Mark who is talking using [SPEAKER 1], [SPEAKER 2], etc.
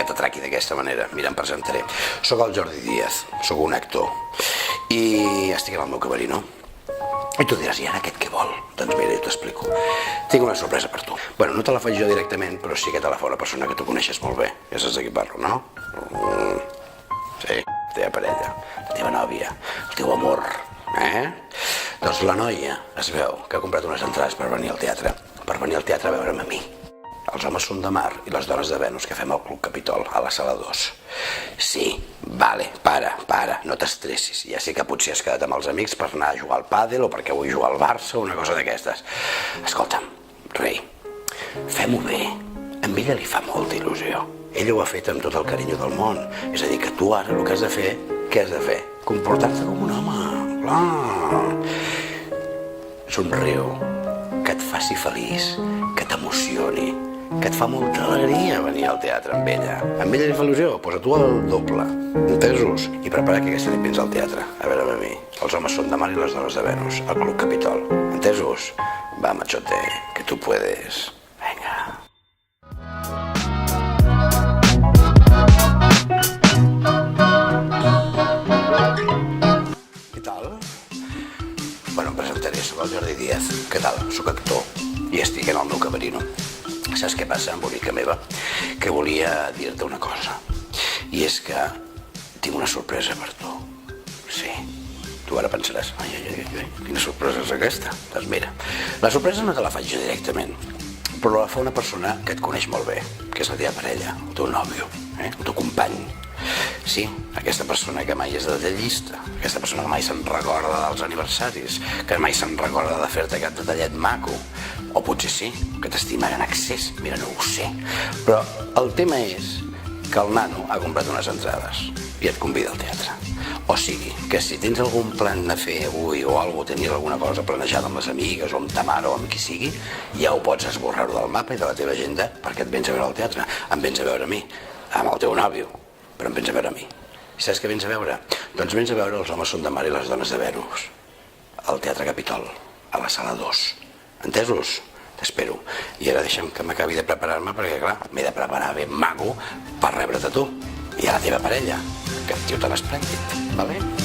[SPEAKER 1] Que t'atraqui d'aquesta manera. Mira, em presentaré. Soc el Jordi Díaz, soc un actor i estic en el meu camerino. I tu diràs, i ara aquest què vol? Doncs mira, jo t'explico. Tinc una sorpresa per tu. Bueno, no te la faig jo directament, però sí que te la fa una persona que tu coneixes molt bé. Ja saps de qui parlo, no? Sí, la teva parella, la teva nòvia, el teu amor, Doncs la noia es veu que ha comprat unes entrades per venir al teatre, a veure'm a mi. Els homes són de mar i les dones de Venus, que fem al Club Capitol, a la sala 2. Sí, vale, para, no t'estressis. Ja sé que potser has quedat amb els amics per anar a jugar al pàdel o perquè vull jugar al Barça o una cosa d'aquestes. Escolta'm, rei, fem-ho bé. A ella li fa molta il·lusió. Ella ho ha fet amb tot el carinyo del món. És a dir, que tu ara el que has de fer, què has de fer? Comportar-te com un home, clar. Somriu, que et faci feliç, que t'emocioni, que et fa molta alegria venir al teatre amb ella. Amb ella li fa il·lusió, doncs a tu el doble. Entesos? I prepara que aquesta nit vens al teatre. A veure, a mi. Els homes són de mar i les dones de Venus, al Club Capitol. Entesos? Va, machote, que tu puedes. Venga. Què tal? Bueno, em presentaré, soc el Jordi Díaz. Què tal? Soc actor i estic en el meu camerino. Saps què passa, bonica meva? Que volia dir-te una cosa. I és que tinc una sorpresa per tu. Sí. Tu ara pensaràs, ai, quina sorpresa és aquesta? Doncs mira, la sorpresa no te la faig jo directament, però la fa una persona que et coneix molt bé, que és la teva parella, el teu nòvio, el teu company. Sí, aquesta persona que mai és detallista, aquesta persona que mai se'n recorda dels aniversaris, que mai se'n recorda de fer-te cap detallet maco, o potser sí, que t'estima en excés, mira, no ho sé. Però el tema és que el nano ha comprat unes entrades i et convida al teatre. O sigui, que si tens algun plan de fer avui o tenies alguna cosa planejada amb les amigues o amb ta mare o amb qui sigui, ja ho pots esborrar-ho del mapa i de la teva agenda perquè et vens a veure al teatre. Em vens a veure a mi, amb el teu nòvio, però em vens a veure a mi. I saps què vens a veure? Doncs vens a veure Els homes són de mar i les dones de Venus, al Teatre Capitol, a la sala 2. Entesos? T'espero. I ara deixa'm que m'acabi de preparar-me perquè, clar, m'he de preparar ben maco per rebre't a tu i a la teva parella, que et tio tan esplèndid, vale?